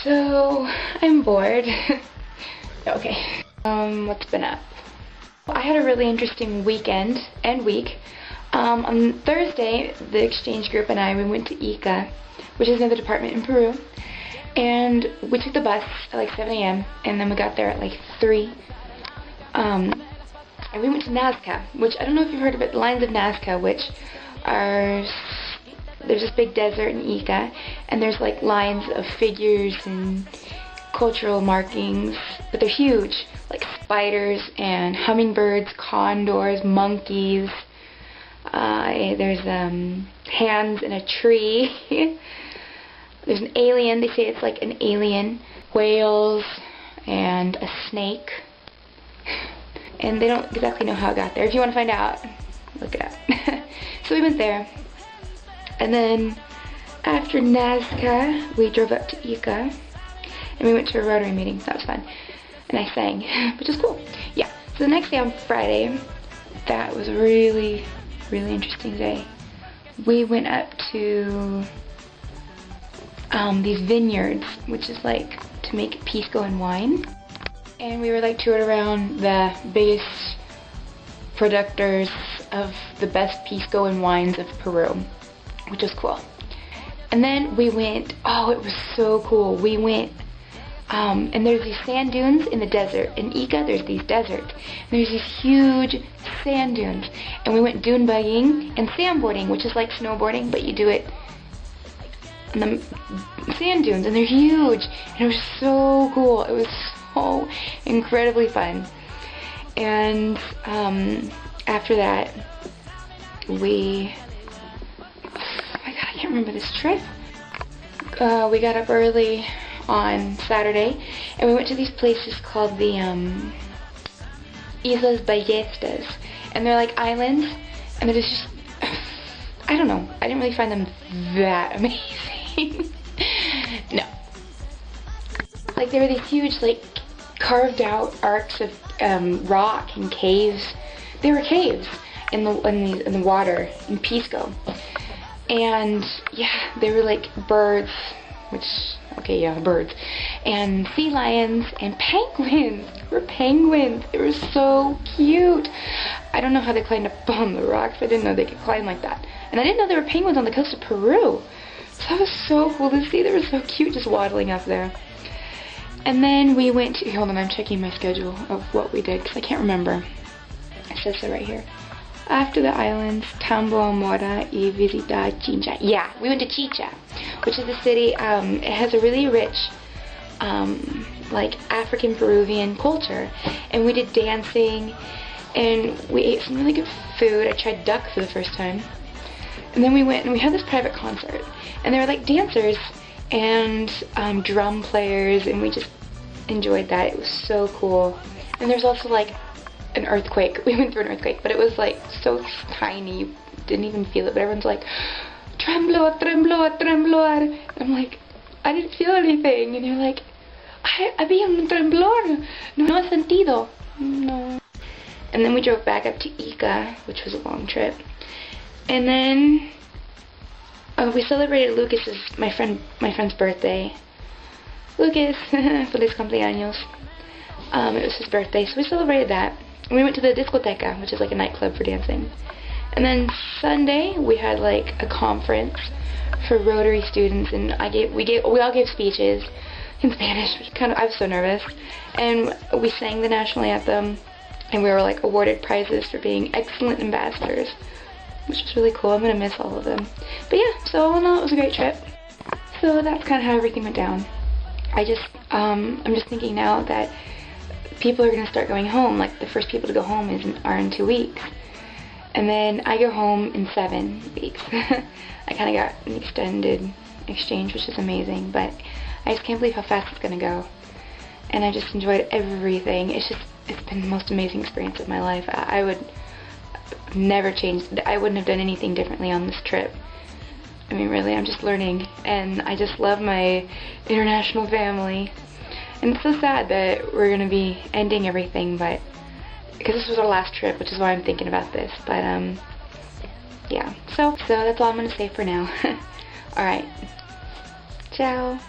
So, I'm bored. Okay. What's been up? I had a really interesting weekend and week. On Thursday, the exchange group and I, we went to Ica, which is another department in Peru. And we took the bus at like 7 a.m. and then we got there at like 3. And we went to Nazca, which I don't know if you've heard of it, the lines of Nazca, which are, there's this big desert in Ica, and there's like lines of figures and cultural markings, but they're huge, like spiders and hummingbirds, condors, monkeys. There's hands in a tree. There's an alien, they say it's like an alien, whales, and a snake. And they don't exactly know how it got there. If you want to find out, look it up. So we went there. And then after Nazca, we drove up to Ica. And we went to a Rotary meeting. That was fun. And I sang, which is cool. Yeah. So the next day on Friday, that was a really, really interesting day. We went up to these vineyards, which is like to make pisco and wine. And we were like toured around the biggest producers of the best pisco and wines of Peru, which was cool. And then we went, oh, it was so cool. We went, and there's these sand dunes in the desert. In Ica, there's these deserts. And there's these huge sand dunes. And we went dune buggying and sandboarding, which is like snowboarding, but you do it on the sand dunes, and they're huge. And it was so cool. It was so incredibly fun. And after that, we, oh my god, I can't remember this trip. We got up early on Saturday, and we went to these places called the Islas Ballestas, and they're like islands, and they're just, I don't know, I didn't really find them that amazing. No. Like, there were these huge, like, carved out arcs of rock and caves. They were caves in the water in Pisco. And yeah, they were like birds, which, okay, yeah, birds, and sea lions and penguins. They were penguins. They were so cute. I don't know how they climbed up on the rocks. I didn't know they could climb like that. And I didn't know there were penguins on the coast of Peru. So that was so cool to see. They were so cute just waddling up there. And then we went to, hold on, I'm checking my schedule of what we did, because I can't remember. It says so right here. After the islands, Tambo Amora y visita Chincha. Yeah, we went to Chicha, which is a city, it has a really rich, like, African Peruvian culture. And we did dancing, and we ate some really good food. I tried duck for the first time. And then we went and we had this private concert. And there were, like, dancers and drum players, and we just enjoyed that. It was so cool. And there's also like an earthquake. We went through an earthquake, but it was like so tiny you didn't even feel it, but everyone's like, tremblor, tremblor, tremblor. I'm like, I didn't feel anything. And you're like, había un temblor, no he sentido. No. And then we drove back up to Ica, which was a long trip. And then we celebrated Lucas's, my friend's birthday. Lucas, feliz cumpleaños. It was his birthday, so we celebrated that. And we went to the discoteca, which is like a nightclub for dancing. And then Sunday, we had like a conference for Rotary students, and we all gave speeches in Spanish, which I was so nervous. And we sang the national anthem, and we were like awarded prizes for being excellent ambassadors, which was really cool. I'm gonna miss all of them. But yeah, so all in all, it was a great trip. So that's kind of how everything went down. I'm just thinking now that people are gonna start going home. Like, the first people to go home are in 2 weeks. And then I go home in 7 weeks. I kind of got an extended exchange, which is amazing, but I just can't believe how fast it's gonna go. And I just enjoyed everything. It's been the most amazing experience of my life. I would never change. I wouldn't have done anything differently on this trip. I mean, really, I'm just learning, and I just love my international family. And it's so sad that we're gonna be ending everything, but because this was our last trip, which is why I'm thinking about this. But yeah. So that's all I'm gonna say for now. All right. Ciao.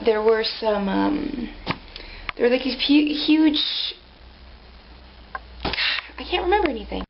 there were some, there were like these huge, I can't remember anything.